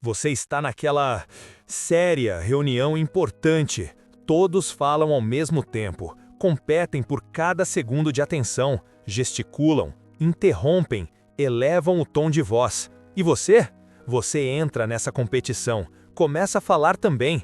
Você está naquela séria reunião importante. Todos falam ao mesmo tempo, competem por cada segundo de atenção, gesticulam, interrompem, elevam o tom de voz. E você? Você entra nessa competição, começa a falar também.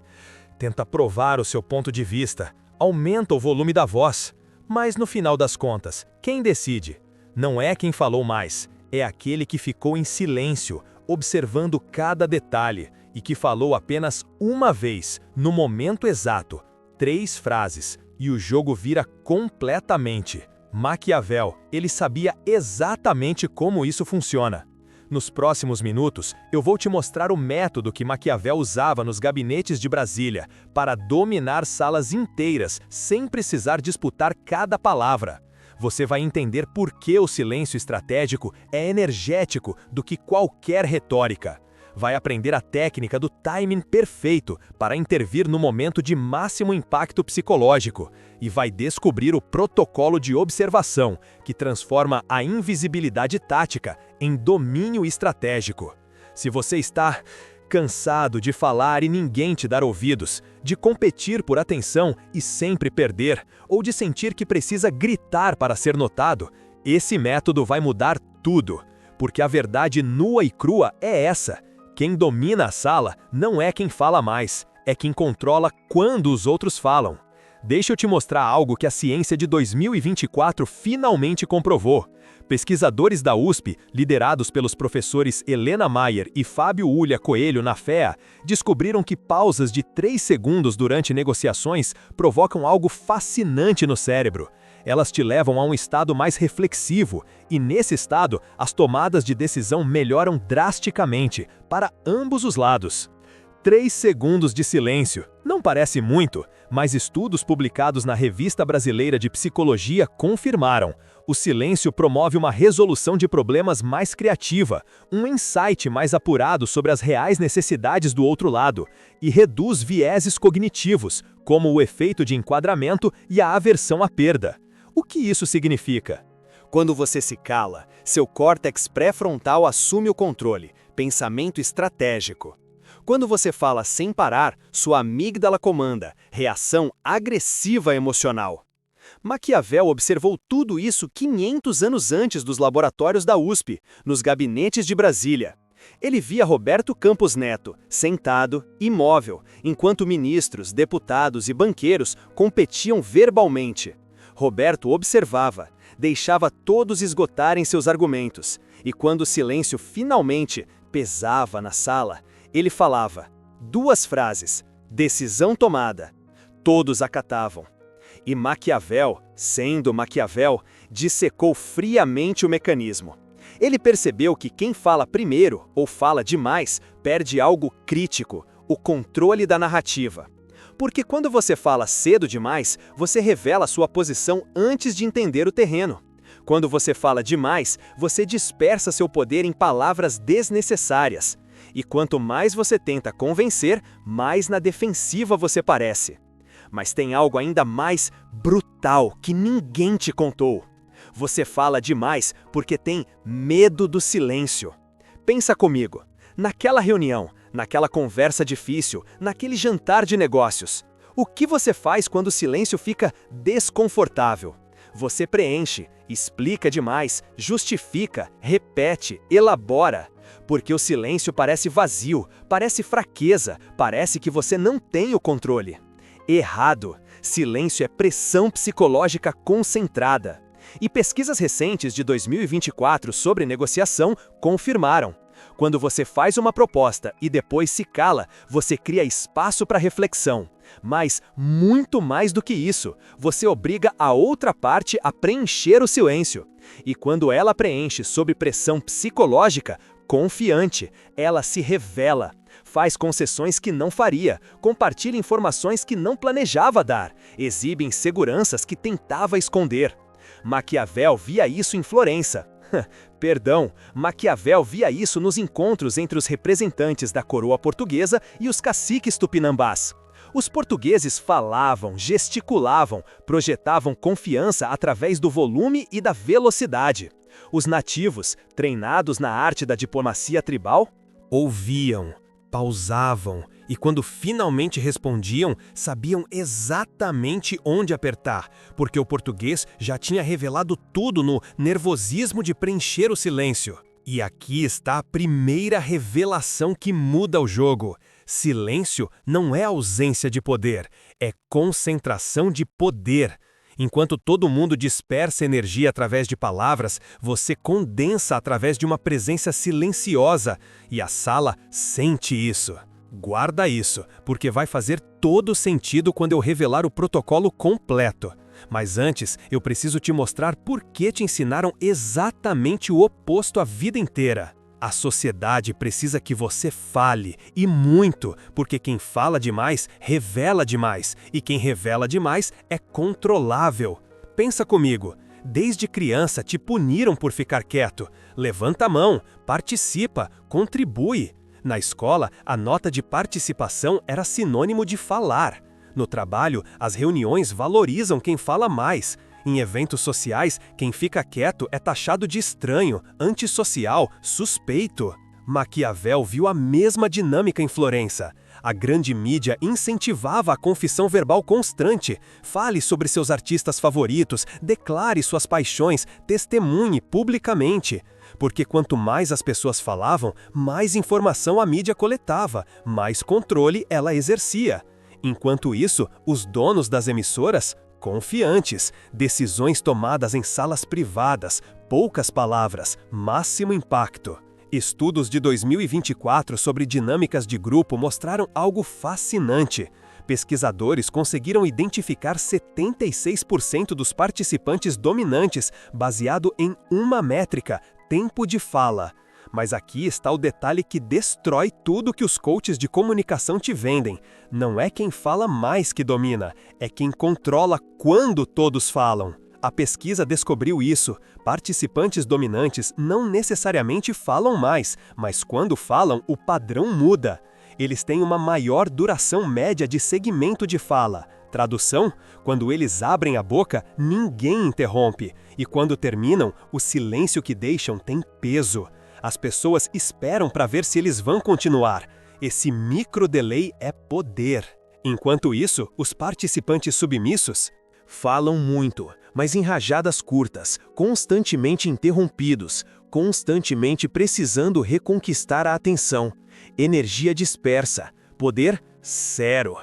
Tenta provar o seu ponto de vista, aumenta o volume da voz. Mas no final das contas, quem decide? Não é quem falou mais, é aquele que ficou em silêncio, observando cada detalhe, e que falou apenas uma vez, no momento exato, 3 frases, e o jogo vira completamente. Maquiavel, ele sabia exatamente como isso funciona. Nos próximos minutos, eu vou te mostrar o método que Maquiavel usava nos gabinetes de Brasília para dominar salas inteiras sem precisar disputar cada palavra. Você vai entender por que o silêncio estratégico é energético do que qualquer retórica. Vai aprender a técnica do timing perfeito para intervir no momento de máximo impacto psicológico e vai descobrir o protocolo de observação, que transforma a invisibilidade tática em domínio estratégico. Se você está cansado de falar e ninguém te dar ouvidos, de competir por atenção e sempre perder, ou de sentir que precisa gritar para ser notado, esse método vai mudar tudo, porque a verdade nua e crua é essa. Quem domina a sala não é quem fala mais, é quem controla quando os outros falam. Deixa eu te mostrar algo que a ciência de 2024 finalmente comprovou. Pesquisadores da USP, liderados pelos professores Helena Mayer e Fábio Ulha Coelho na FEA, descobriram que pausas de 3 segundos durante negociações provocam algo fascinante no cérebro. Elas te levam a um estado mais reflexivo, e nesse estado, as tomadas de decisão melhoram drasticamente, para ambos os lados. 3 segundos de silêncio. Não parece muito, mas estudos publicados na Revista Brasileira de Psicologia confirmaram. O silêncio promove uma resolução de problemas mais criativa, um insight mais apurado sobre as reais necessidades do outro lado, e reduz vieses cognitivos, como o efeito de enquadramento e a aversão à perda. O que isso significa? Quando você se cala, seu córtex pré-frontal assume o controle, pensamento estratégico. Quando você fala sem parar, sua amígdala comanda, reação agressiva emocional. Maquiavel observou tudo isso 500 anos antes dos laboratórios da USP, nos gabinetes de Brasília. Ele via Roberto Campos Neto, sentado, imóvel, enquanto ministros, deputados e banqueiros competiam verbalmente. Roberto observava, deixava todos esgotarem seus argumentos, e quando o silêncio finalmente pesava na sala, ele falava 2 frases, decisão tomada. Todos acatavam. E Maquiavel, sendo Maquiavel, dissecou friamente o mecanismo. Ele percebeu que quem fala primeiro ou fala demais perde algo crítico, o controle da narrativa. Porque quando você fala cedo demais, você revela sua posição antes de entender o terreno. Quando você fala demais, você dispersa seu poder em palavras desnecessárias. E quanto mais você tenta convencer, mais na defensiva você parece. Mas tem algo ainda mais brutal que ninguém te contou. Você fala demais porque tem medo do silêncio. Pensa comigo, naquela reunião, naquela conversa difícil, naquele jantar de negócios. O que você faz quando o silêncio fica desconfortável? Você preenche, explica demais, justifica, repete, elabora. Porque o silêncio parece vazio, parece fraqueza, parece que você não tem o controle. Errado. Silêncio é pressão psicológica concentrada. E pesquisas recentes de 2024 sobre negociação confirmaram. Quando você faz uma proposta e depois se cala, você cria espaço para reflexão. Mas, muito mais do que isso, você obriga a outra parte a preencher o silêncio. E quando ela preenche sob pressão psicológica, confiante, ela se revela, faz concessões que não faria, compartilha informações que não planejava dar, exibe inseguranças que tentava esconder. Maquiavel via isso em Florença. Perdão, Maquiavel via isso nos encontros entre os representantes da coroa portuguesa e os caciques tupinambás. Os portugueses falavam, gesticulavam, projetavam confiança através do volume e da velocidade. Os nativos, treinados na arte da diplomacia tribal, Ouviam, pausavam e, quando finalmente respondiam, sabiam exatamente onde apertar, porque o português já tinha revelado tudo no nervosismo de preencher o silêncio. E aqui está a primeira revelação que muda o jogo. Silêncio não é ausência de poder, é concentração de poder. Enquanto todo mundo dispersa energia através de palavras, você condensa através de uma presença silenciosa, e a sala sente isso. Guarda isso, porque vai fazer todo sentido quando eu revelar o protocolo completo. Mas antes, eu preciso te mostrar por que te ensinaram exatamente o oposto a vida inteira. A sociedade precisa que você fale, e muito, porque quem fala demais, revela demais, e quem revela demais é controlável. Pensa comigo, desde criança te puniram por ficar quieto. Levanta a mão, participa, contribui. Na escola, a nota de participação era sinônimo de falar. No trabalho, as reuniões valorizam quem fala mais. Em eventos sociais, quem fica quieto é taxado de estranho, antissocial, suspeito. Maquiavel viu a mesma dinâmica em Florença. A grande mídia incentivava a confissão verbal constante. Fale sobre seus artistas favoritos, declare suas paixões, testemunhe publicamente. Porque quanto mais as pessoas falavam, mais informação a mídia coletava, mais controle ela exercia. Enquanto isso, os donos das emissoras, confiantes, decisões tomadas em salas privadas, poucas palavras, máximo impacto. Estudos de 2024 sobre dinâmicas de grupo mostraram algo fascinante. Pesquisadores conseguiram identificar 76% dos participantes dominantes baseado em uma métrica, tempo de fala. Mas aqui está o detalhe que destrói tudo que os coaches de comunicação te vendem. Não é quem fala mais que domina, é quem controla quando todos falam. A pesquisa descobriu isso. Participantes dominantes não necessariamente falam mais, mas quando falam, o padrão muda. Eles têm uma maior duração média de segmento de fala. Tradução: quando eles abrem a boca, ninguém interrompe. E quando terminam, o silêncio que deixam tem peso. As pessoas esperam para ver se eles vão continuar. Esse micro-delay é poder. Enquanto isso, os participantes submissos falam muito, mas em rajadas curtas, constantemente interrompidos, constantemente precisando reconquistar a atenção. Energia dispersa, poder zero.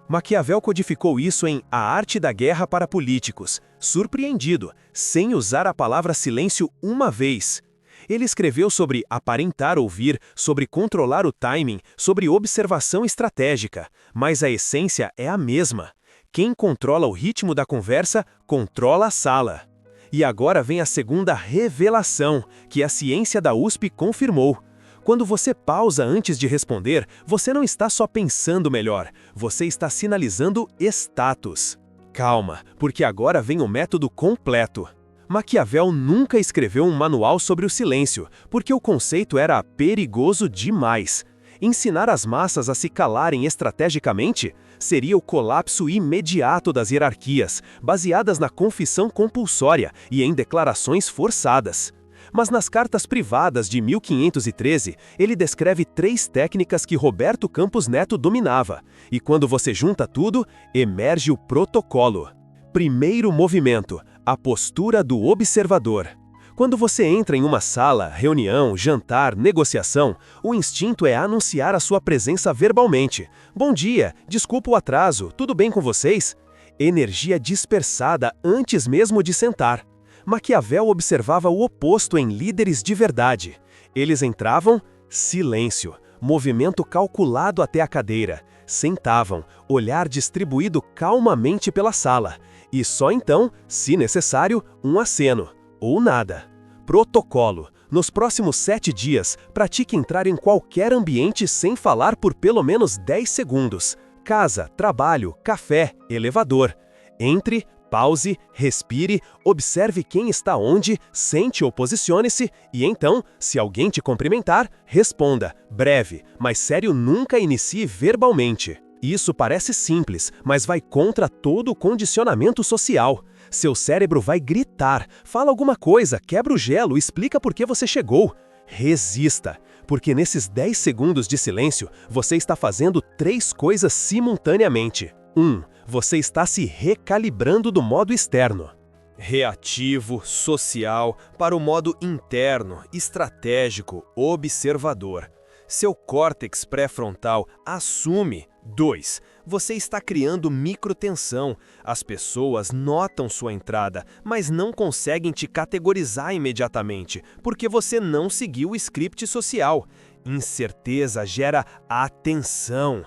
Maquiavel codificou isso em A Arte da Guerra para Políticos, surpreendido, sem usar a palavra silêncio uma vez. Ele escreveu sobre aparentar ouvir, sobre controlar o timing, sobre observação estratégica, mas a essência é a mesma. Quem controla o ritmo da conversa, controla a sala. E agora vem a segunda revelação, que a ciência da USP confirmou. Quando você pausa antes de responder, você não está só pensando melhor, você está sinalizando status. Calma, porque agora vem o método completo. Maquiavel nunca escreveu um manual sobre o silêncio, porque o conceito era perigoso demais. Ensinar as massas a se calarem estrategicamente seria o colapso imediato das hierarquias, baseadas na confissão compulsória e em declarações forçadas. Mas nas cartas privadas de 1513, ele descreve 3 técnicas que Roberto Campos Neto dominava, e quando você junta tudo, emerge o protocolo. Primeiro movimento: a postura do observador. Quando você entra em uma sala, reunião, jantar, negociação, o instinto é anunciar a sua presença verbalmente. Bom dia, desculpa o atraso, tudo bem com vocês? Energia dispersada antes mesmo de sentar. Maquiavel observava o oposto em líderes de verdade. Eles entravam, silêncio, movimento calculado até a cadeira. Sentavam, olhar distribuído calmamente pela sala. E só então, se necessário, um aceno. Ou nada. Protocolo. Nos próximos 7 dias, pratique entrar em qualquer ambiente sem falar por pelo menos 10 segundos. Casa, trabalho, café, elevador. Entre, pause, respire, observe quem está onde, sente ou posicione-se, e então, se alguém te cumprimentar, responda. Breve, mas sério, nunca inicie verbalmente. Isso parece simples, mas vai contra todo o condicionamento social. Seu cérebro vai gritar, fala alguma coisa, quebra o gelo, explica por que você chegou. Resista. Porque nesses 10 segundos de silêncio, você está fazendo 3 coisas simultaneamente. 1. Você está se recalibrando do modo externo. Reativo, social, para o modo interno, estratégico, observador. Seu córtex pré-frontal assume. 2. Você está criando microtensão. As pessoas notam sua entrada, mas não conseguem te categorizar imediatamente, porque você não seguiu o script social. Incerteza gera atenção.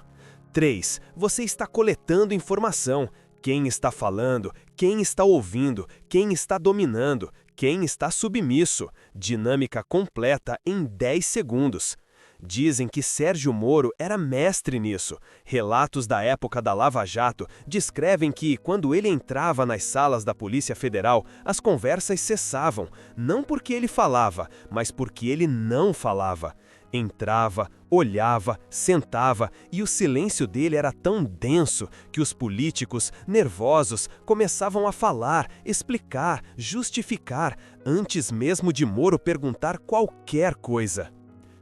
3. Você está coletando informação. Quem está falando, quem está ouvindo, quem está dominando, quem está submisso. Dinâmica completa em 10 segundos. Dizem que Sérgio Moro era mestre nisso. Relatos da época da Lava Jato descrevem que, quando ele entrava nas salas da Polícia Federal, as conversas cessavam, não porque ele falava, mas porque ele não falava. Entrava, olhava, sentava e o silêncio dele era tão denso que os políticos, nervosos, começavam a falar, explicar, justificar, antes mesmo de Moro perguntar qualquer coisa.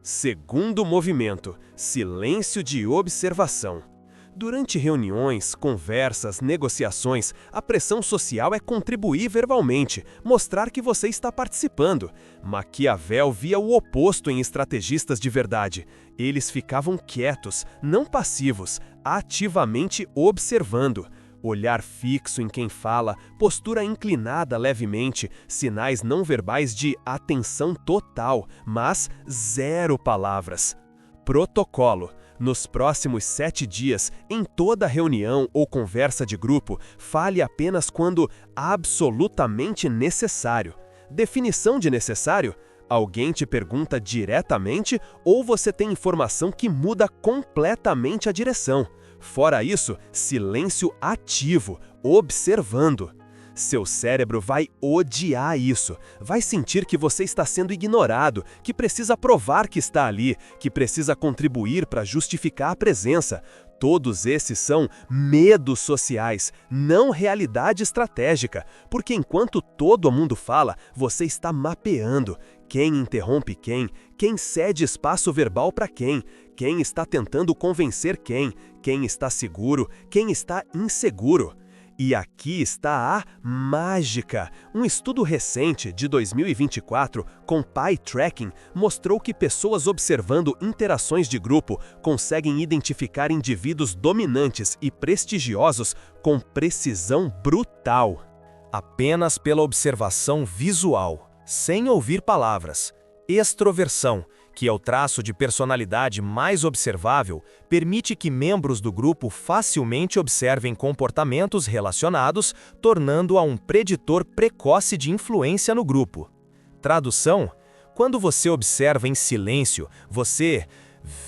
Segundo movimento, silêncio de observação. Durante reuniões, conversas, negociações, a pressão social é contribuir verbalmente, mostrar que você está participando. Maquiavel via o oposto em estrategistas de verdade. Eles ficavam quietos, não passivos, ativamente observando. Olhar fixo em quem fala, postura inclinada levemente, sinais não verbais de atenção total, mas 0 palavras. Protocolo. Nos próximos 7 dias, em toda reunião ou conversa de grupo, fale apenas quando absolutamente necessário. Definição de necessário? Alguém te pergunta diretamente ou você tem informação que muda completamente a direção. Fora isso, silêncio ativo, observando. Seu cérebro vai odiar isso, vai sentir que você está sendo ignorado, que precisa provar que está ali, que precisa contribuir para justificar a presença. Todos esses são medos sociais, não realidade estratégica, porque enquanto todo mundo fala, você está mapeando quem interrompe quem cede espaço verbal para quem está tentando convencer quem está seguro, quem está inseguro. E aqui está a mágica. Um estudo recente, de 2024, com Pie Tracking, mostrou que pessoas observando interações de grupo conseguem identificar indivíduos dominantes e prestigiosos com precisão brutal. Apenas pela observação visual, sem ouvir palavras. Extroversão, que é o traço de personalidade mais observável, permite que membros do grupo facilmente observem comportamentos relacionados, tornando-a um preditor precoce de influência no grupo. Tradução: quando você observa em silêncio, você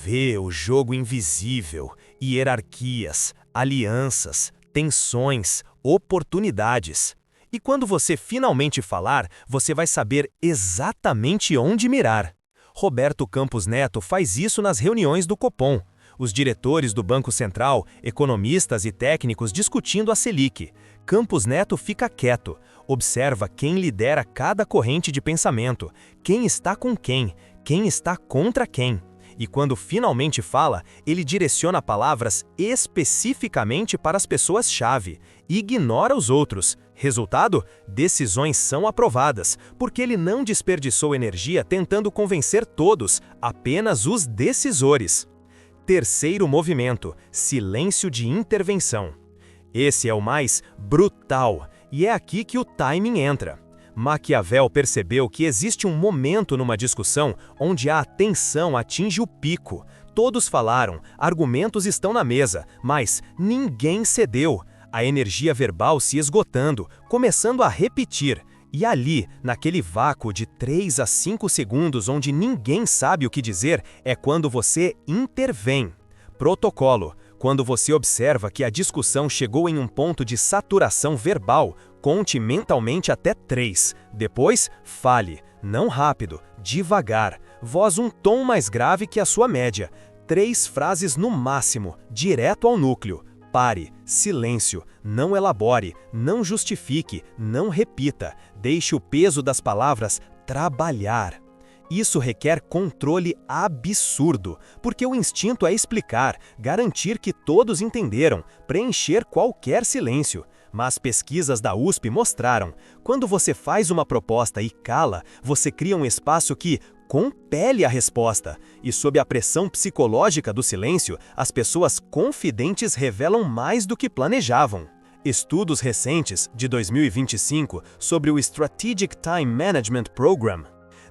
vê o jogo invisível, hierarquias, alianças, tensões, oportunidades. E quando você finalmente falar, você vai saber exatamente onde mirar. Roberto Campos Neto faz isso nas reuniões do Copom. Os diretores do Banco Central, economistas e técnicos discutindo a Selic. Campos Neto fica quieto, observa quem lidera cada corrente de pensamento, quem está com quem está contra quem. E quando finalmente fala, ele direciona palavras especificamente para as pessoas-chave, ignora os outros. Resultado? Decisões são aprovadas, porque ele não desperdiçou energia tentando convencer todos, apenas os decisores. Terceiro movimento, silêncio de intervenção. Esse é o mais brutal, e é aqui que o timing entra. Maquiavel percebeu que existe um momento numa discussão onde a tensão atinge o pico. Todos falaram, argumentos estão na mesa, mas ninguém cedeu. A energia verbal se esgotando, começando a repetir. E ali, naquele vácuo de 3 a 5 segundos onde ninguém sabe o que dizer, é quando você intervém. Protocolo. Quando você observa que a discussão chegou em um ponto de saturação verbal, conte mentalmente até 3. Depois, fale. Não rápido, devagar. Voz um tom mais grave que a sua média. 3 frases no máximo, direto ao núcleo. Pare, silêncio, não elabore, não justifique, não repita. Deixe o peso das palavras trabalhar. Isso requer controle absurdo, porque o instinto é explicar, garantir que todos entenderam, preencher qualquer silêncio. Mas pesquisas da USP mostraram, quando você faz uma proposta e cala, você cria um espaço que compele a resposta. E sob a pressão psicológica do silêncio, as pessoas confidentes revelam mais do que planejavam. Estudos recentes, de 2025, sobre o Strategic Time Management Program,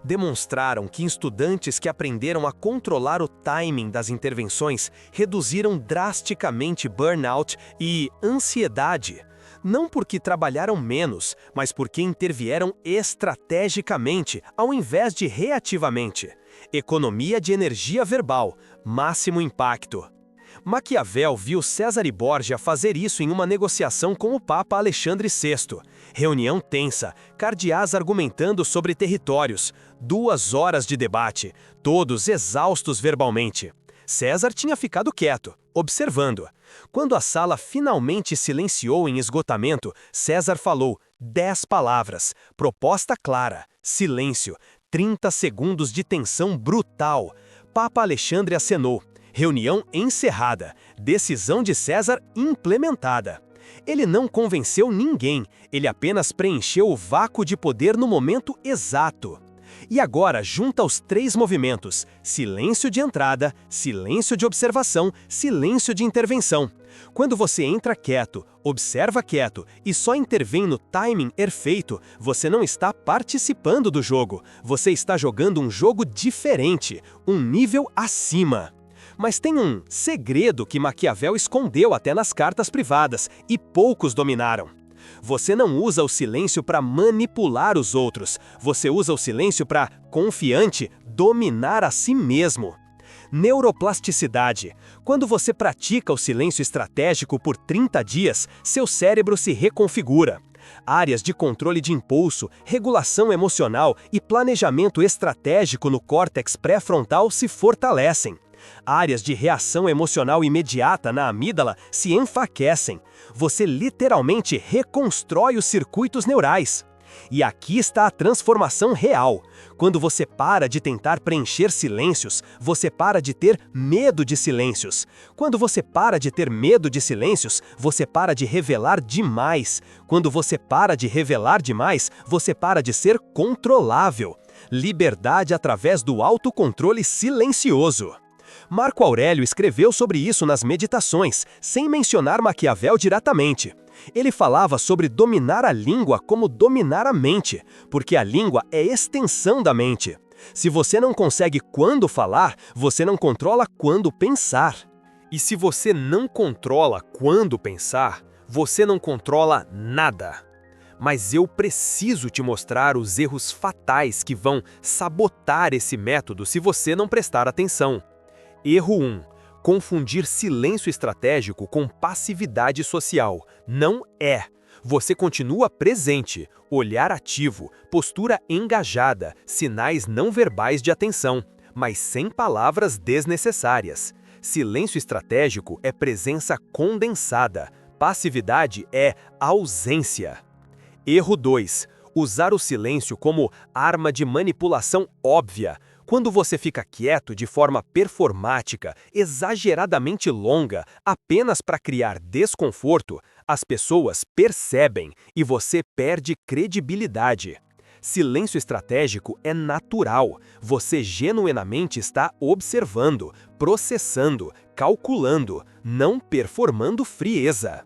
demonstraram que estudantes que aprenderam a controlar o timing das intervenções reduziram drasticamente burnout e ansiedade. Não porque trabalharam menos, mas porque intervieram estrategicamente, ao invés de reativamente. Economia de energia verbal, máximo impacto. Maquiavel viu Cesare Borgia fazer isso em uma negociação com o Papa Alexandre VI. Reunião tensa, cardeais argumentando sobre territórios. 2 horas de debate, todos exaustos verbalmente. César tinha ficado quieto, observando. Quando a sala finalmente silenciou em esgotamento, César falou 10 palavras, proposta clara, silêncio, 30 segundos de tensão brutal. Papa Alexandre acenou. Reunião encerrada, decisão de César implementada. Ele não convenceu ninguém, ele apenas preencheu o vácuo de poder no momento exato. E agora junta os 3 movimentos: silêncio de entrada, silêncio de observação, silêncio de intervenção. Quando você entra quieto, observa quieto e só intervém no timing perfeito, você não está participando do jogo, você está jogando um jogo diferente, um nível acima. Mas tem um segredo que Maquiavel escondeu até nas cartas privadas e poucos dominaram. Você não usa o silêncio para manipular os outros, você usa o silêncio para, confiante, dominar a si mesmo. Neuroplasticidade. Quando você pratica o silêncio estratégico por 30 dias, seu cérebro se reconfigura. Áreas de controle de impulso, regulação emocional e planejamento estratégico no córtex pré-frontal se fortalecem. Áreas de reação emocional imediata na amígdala se enfraquecem. Você literalmente reconstrói os circuitos neurais. E aqui está a transformação real. Quando você para de tentar preencher silêncios, você para de ter medo de silêncios. Quando você para de ter medo de silêncios, você para de revelar demais. Quando você para de revelar demais, você para de ser controlável. Liberdade através do autocontrole silencioso. Marco Aurélio escreveu sobre isso nas Meditações, sem mencionar Maquiavel diretamente. Ele falava sobre dominar a língua como dominar a mente, porque a língua é extensão da mente. Se você não consegue quando falar, você não controla quando pensar. E se você não controla quando pensar, você não controla nada. Mas eu preciso te mostrar os erros fatais que vão sabotar esse método se você não prestar atenção. Erro 1. Confundir silêncio estratégico com passividade social. Não é. Você continua presente, olhar ativo, postura engajada, sinais não verbais de atenção, mas sem palavras desnecessárias. Silêncio estratégico é presença condensada. Passividade é ausência. Erro 2. Usar o silêncio como arma de manipulação óbvia. Quando você fica quieto de forma performática, exageradamente longa, apenas para criar desconforto, as pessoas percebem e você perde credibilidade. Silêncio estratégico é natural. Você genuinamente está observando, processando, calculando, não performando frieza.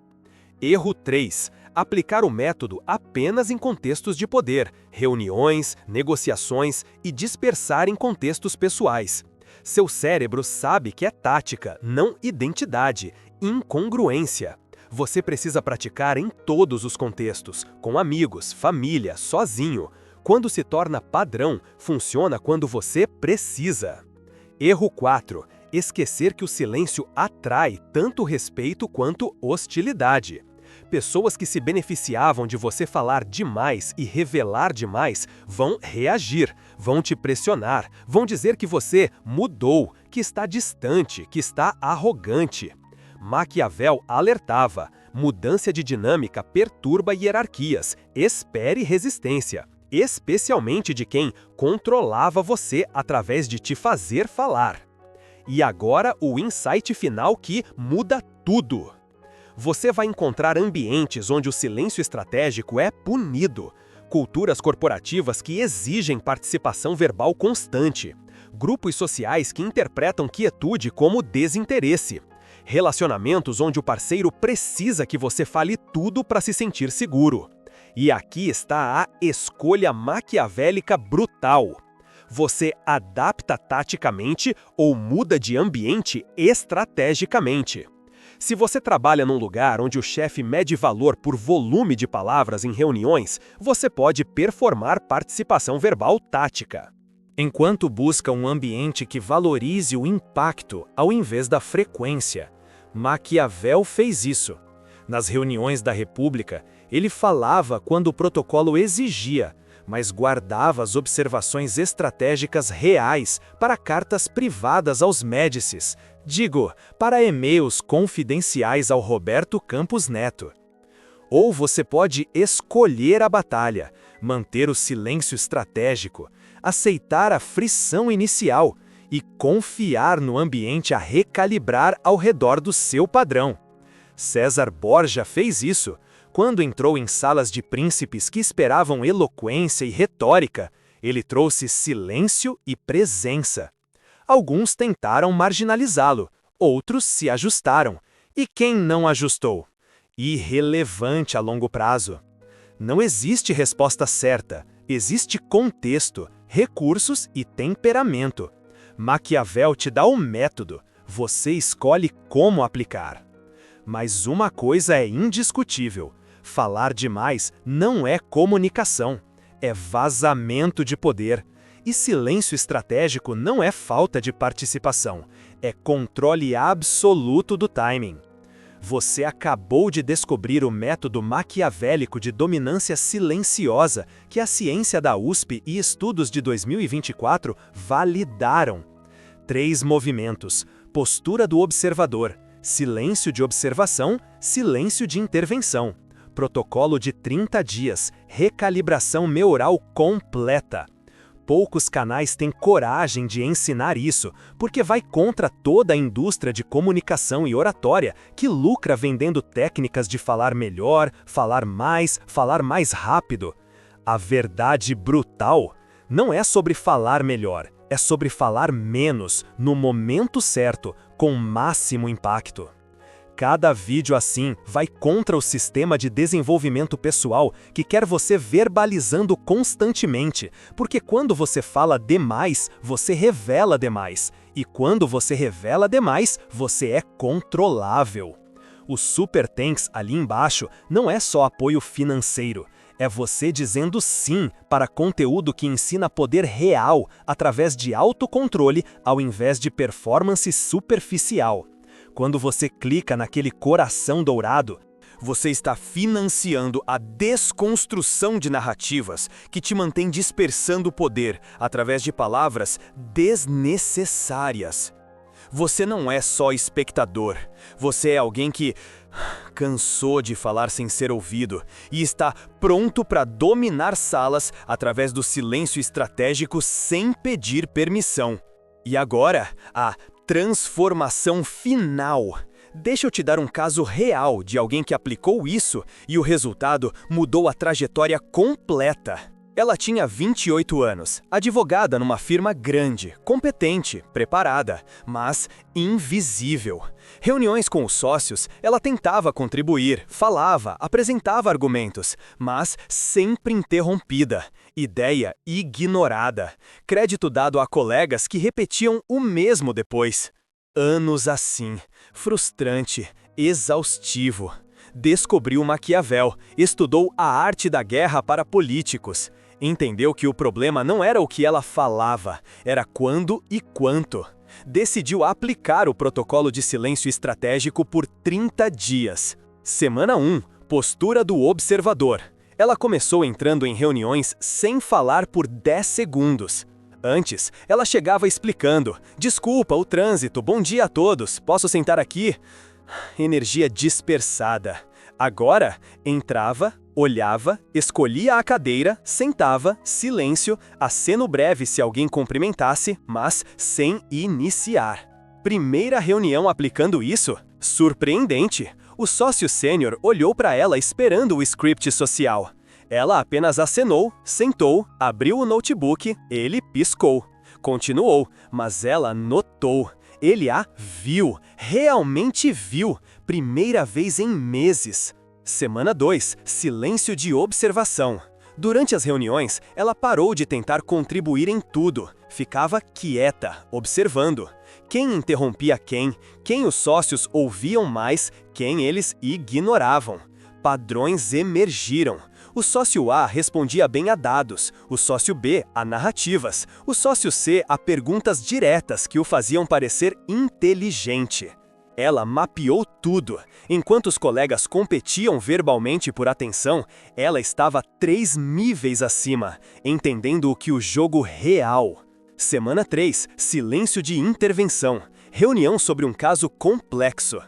Erro 3. Aplicar o método apenas em contextos de poder, reuniões, negociações e dispersar em contextos pessoais. Seu cérebro sabe que é tática, não identidade, incongruência. Você precisa praticar em todos os contextos, com amigos, família, sozinho. Quando se torna padrão, funciona quando você precisa. Erro 4. Esquecer que o silêncio atrai tanto respeito quanto hostilidade. Pessoas que se beneficiavam de você falar demais e revelar demais vão reagir, vão te pressionar, vão dizer que você mudou, que está distante, que está arrogante. Maquiavel alertava: mudança de dinâmica perturba hierarquias, espere resistência. especialmente de quem controlava você através de te fazer falar. E agora o insight final que muda tudo. Você vai encontrar ambientes onde o silêncio estratégico é punido, culturas corporativas que exigem participação verbal constante, grupos sociais que interpretam quietude como desinteresse, relacionamentos onde o parceiro precisa que você fale tudo para se sentir seguro. E aqui está a escolha maquiavélica brutal. Você adapta taticamente ou muda de ambiente estrategicamente. Se você trabalha num lugar onde o chefe mede valor por volume de palavras em reuniões, você pode performar participação verbal tática. Enquanto busca um ambiente que valorize o impacto ao invés da frequência, Maquiavel fez isso. Nas reuniões da República, ele falava quando o protocolo exigia, mas guardava as observações estratégicas reais para cartas privadas aos Médicis, para e-mails confidenciais ao Roberto Campos Neto. Ou você pode escolher a batalha, manter o silêncio estratégico, aceitar a frição inicial e confiar no ambiente a recalibrar ao redor do seu padrão. César Borja fez isso quando entrou em salas de príncipes que esperavam eloquência e retórica. Ele trouxe silêncio e presença. Alguns tentaram marginalizá-lo, outros se ajustaram. E quem não ajustou? Irrelevante a longo prazo. Não existe resposta certa, existe contexto, recursos e temperamento. Maquiavel te dá o método, você escolhe como aplicar. Mas uma coisa é indiscutível: falar demais não é comunicação, é vazamento de poder. E silêncio estratégico não é falta de participação, é controle absoluto do timing. Você acabou de descobrir o método maquiavélico de dominância silenciosa que a ciência da USP e estudos de 2024 validaram. 3 movimentos: postura do observador, silêncio de observação, silêncio de intervenção. Protocolo de 30 dias, recalibração neural completa. Poucos canais têm coragem de ensinar isso, porque vai contra toda a indústria de comunicação e oratória que lucra vendendo técnicas de falar melhor, falar mais rápido. A verdade brutal não é sobre falar melhor, é sobre falar menos, no momento certo, com máximo impacto. Cada vídeo assim vai contra o sistema de desenvolvimento pessoal que quer você verbalizando constantemente, porque quando você fala demais, você revela demais, e quando você revela demais, você é controlável. O Super Thanks ali embaixo não é só apoio financeiro, é você dizendo sim para conteúdo que ensina poder real através de autocontrole ao invés de performance superficial. Quando você clica naquele coração dourado, você está financiando a desconstrução de narrativas que te mantém dispersando o poder através de palavras desnecessárias. Você não é só espectador, você é alguém que cansou de falar sem ser ouvido e está pronto para dominar salas através do silêncio estratégico sem pedir permissão. E agora, a transformação final. Deixa eu te dar um caso real de alguém que aplicou isso e o resultado mudou a trajetória completa. Ela tinha 28 anos, advogada numa firma grande, competente, preparada, mas invisível. Reuniões com os sócios, ela tentava contribuir, falava, apresentava argumentos, mas sempre interrompida. Ideia ignorada. Crédito dado a colegas que repetiam o mesmo depois. Anos assim, frustrante, exaustivo. Descobriu Maquiavel, estudou a arte da guerra para políticos. Entendeu que o problema não era o que ela falava, era quando e quanto. Decidiu aplicar o protocolo de silêncio estratégico por 30 dias. Semana 1, postura do observador. Ela começou entrando em reuniões sem falar por 10 segundos. Antes, ela chegava explicando: "Desculpa, o trânsito, bom dia a todos, posso sentar aqui?" Energia dispersada. Agora, entrava, Olhava, escolhia a cadeira, sentava, silêncio, aceno breve se alguém cumprimentasse, mas sem iniciar. Primeira reunião aplicando isso? Surpreendente! O sócio sênior olhou para ela esperando o script social. Ela apenas acenou, sentou, abriu o notebook, ele piscou. Continuou, mas ela notou. Ele a viu, realmente viu, primeira vez em meses. Semana 2, silêncio de observação. Durante as reuniões, ela parou de tentar contribuir em tudo. Ficava quieta, observando. Quem interrompia quem os sócios ouviam mais, quem eles ignoravam. Padrões emergiram. O sócio A respondia bem a dados, o sócio B a narrativas, o sócio C a perguntas diretas que o faziam parecer inteligente. Ela mapeou tudo. Enquanto os colegas competiam verbalmente por atenção, ela estava 3 níveis acima, entendendo o que o jogo real. Semana 3, silêncio de intervenção. Reunião sobre um caso complexo.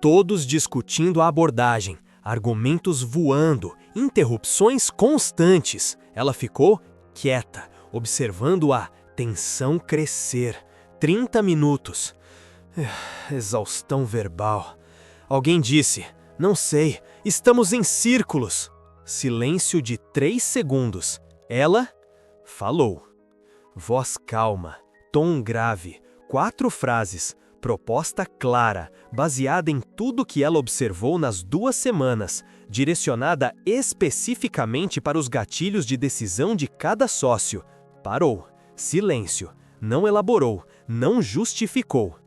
Todos discutindo a abordagem, argumentos voando, interrupções constantes. Ela ficou quieta, observando a tensão crescer. 30 minutos. Exaustão verbal. Alguém disse, não sei, estamos em círculos. Silêncio de 3 segundos. Ela falou. Voz calma, tom grave, 4 frases, proposta clara, baseada em tudo que ela observou nas 2 semanas, direcionada especificamente para os gatilhos de decisão de cada sócio. Parou. Silêncio. Não elaborou, não justificou.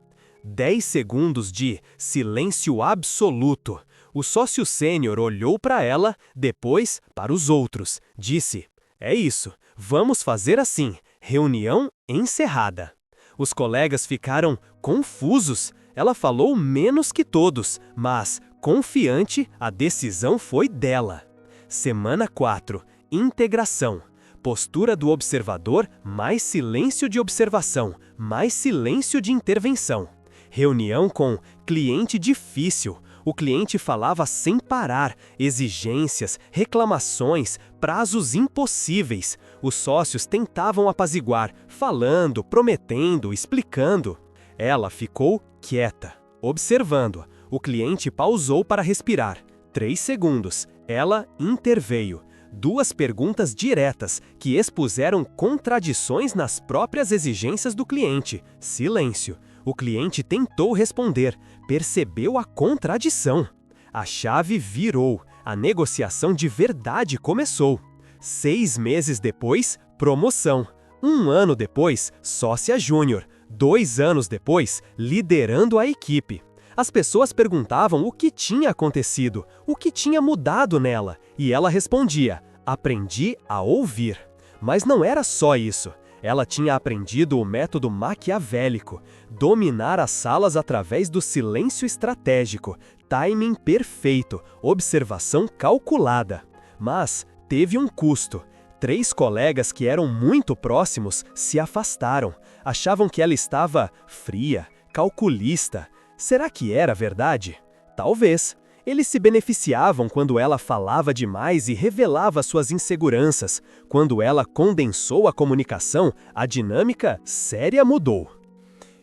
10 segundos de silêncio absoluto. O sócio sênior olhou para ela, depois para os outros. Disse, é isso, vamos fazer assim. Reunião encerrada. Os colegas ficaram confusos. Ela falou menos que todos, mas, confiante, a decisão foi dela. Semana 4. Integração. Postura do observador, mais silêncio de observação, mais silêncio de intervenção. Reunião com cliente difícil. O cliente falava sem parar, exigências, reclamações, prazos impossíveis. Os sócios tentavam apaziguar, falando, prometendo, explicando. Ela ficou quieta, observando. O cliente pausou para respirar. 3 segundos. Ela interveio. 2 perguntas diretas que expuseram contradições nas próprias exigências do cliente. Silêncio. O cliente tentou responder, percebeu a contradição. A chave virou, a negociação de verdade começou. 6 meses depois, promoção. 1 ano depois, sócia júnior. 2 anos depois, liderando a equipe. As pessoas perguntavam o que tinha acontecido, o que tinha mudado nela, e ela respondia, aprendi a ouvir. Mas não era só isso. Ela tinha aprendido o método maquiavélico, dominar as salas através do silêncio estratégico, timing perfeito, observação calculada. Mas teve um custo. 3 colegas que eram muito próximos se afastaram, achavam que ela estava fria, calculista. Será que era verdade? Talvez. Eles se beneficiavam quando ela falava demais e revelava suas inseguranças. Quando ela condensou a comunicação, a dinâmica séria mudou.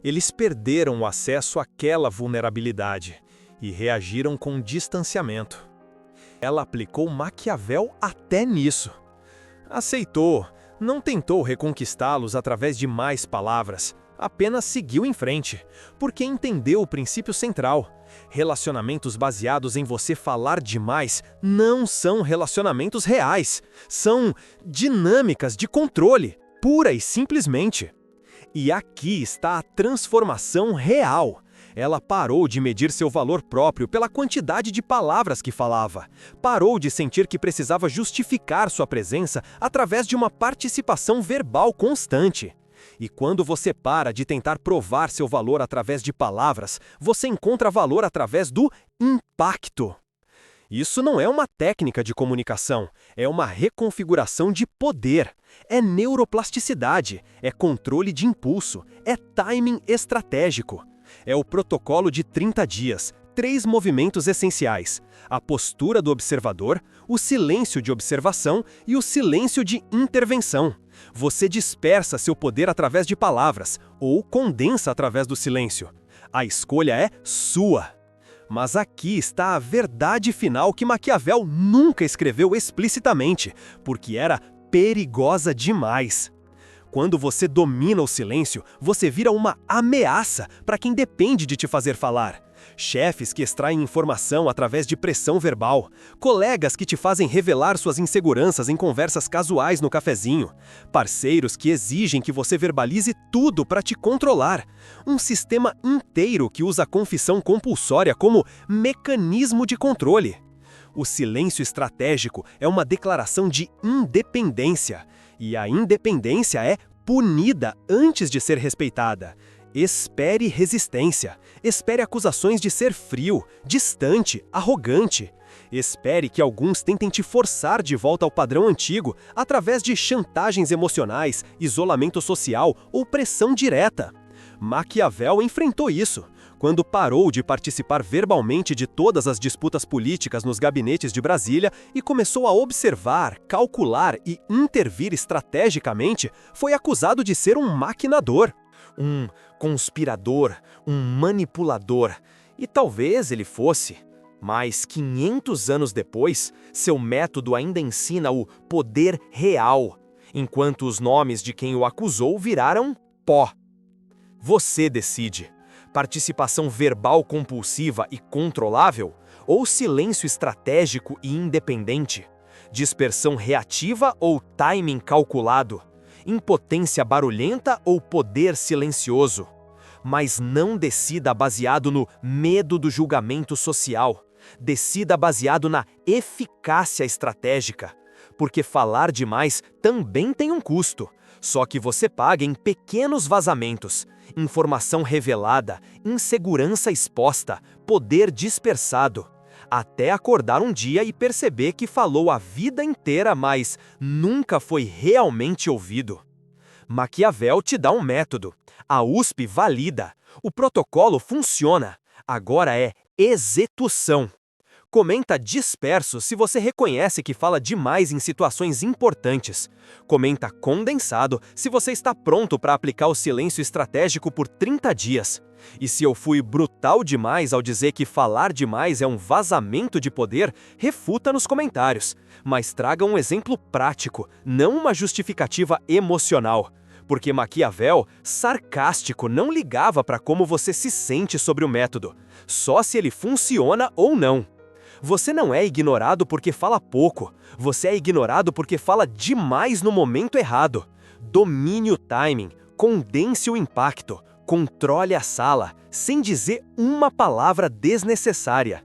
Eles perderam o acesso àquela vulnerabilidade e reagiram com distanciamento. Ela aplicou Maquiavel até nisso. Aceitou, não tentou reconquistá-los através de mais palavras, apenas seguiu em frente, porque entendeu o princípio central. Relacionamentos baseados em você falar demais não são relacionamentos reais, são dinâmicas de controle, pura e simplesmente. E aqui está a transformação real. Ela parou de medir seu valor próprio pela quantidade de palavras que falava. Parou de sentir que precisava justificar sua presença através de uma participação verbal constante. E quando você para de tentar provar seu valor através de palavras, você encontra valor através do impacto. Isso não é uma técnica de comunicação, é uma reconfiguração de poder. É neuroplasticidade, é controle de impulso, é timing estratégico. É o protocolo de 30 dias, 3 movimentos essenciais: a postura do observador, o silêncio de observação e o silêncio de intervenção. Você dispersa seu poder através de palavras, ou condensa através do silêncio. A escolha é sua. Mas aqui está a verdade final que Maquiavel nunca escreveu explicitamente, porque era perigosa demais. Quando você domina o silêncio, você vira uma ameaça para quem depende de te fazer falar. Chefes que extraem informação através de pressão verbal, colegas que te fazem revelar suas inseguranças em conversas casuais no cafezinho, parceiros que exigem que você verbalize tudo para te controlar, um sistema inteiro que usa a confissão compulsória como mecanismo de controle. O silêncio estratégico é uma declaração de independência, e a independência é punida antes de ser respeitada. Espere resistência. Espere acusações de ser frio, distante, arrogante. Espere que alguns tentem te forçar de volta ao padrão antigo através de chantagens emocionais, isolamento social ou pressão direta. Maquiavel enfrentou isso, quando parou de participar verbalmente de todas as disputas políticas nos gabinetes de Brasília e começou a observar, calcular e intervir estrategicamente, foi acusado de ser um maquinador. Um conspirador, um manipulador. E talvez ele fosse. Mas 500 anos depois, seu método ainda ensina o poder real, enquanto os nomes de quem o acusou viraram pó. Você decide. Participação verbal compulsiva e controlável ou silêncio estratégico e independente? Dispersão reativa ou timing calculado? Impotência barulhenta ou poder silencioso? Mas não decida baseado no medo do julgamento social. Decida baseado na eficácia estratégica. Porque falar demais também tem um custo, só que você paga em pequenos vazamentos, informação revelada, insegurança exposta, poder dispersado. Até acordar um dia e perceber que falou a vida inteira, mas nunca foi realmente ouvido. Maquiavel te dá um método. A USP valida. O protocolo funciona. Agora é execução. Comenta disperso se você reconhece que fala demais em situações importantes. Comenta condensado se você está pronto para aplicar o silêncio estratégico por 30 dias. E se eu fui brutal demais ao dizer que falar demais é um vazamento de poder, refuta nos comentários. Mas traga um exemplo prático, não uma justificativa emocional. Porque Maquiavel, sarcástico, não ligava para como você se sente sobre o método, só se ele funciona ou não. Você não é ignorado porque fala pouco, você é ignorado porque fala demais no momento errado. Domine o timing, condense o impacto, controle a sala, sem dizer uma palavra desnecessária.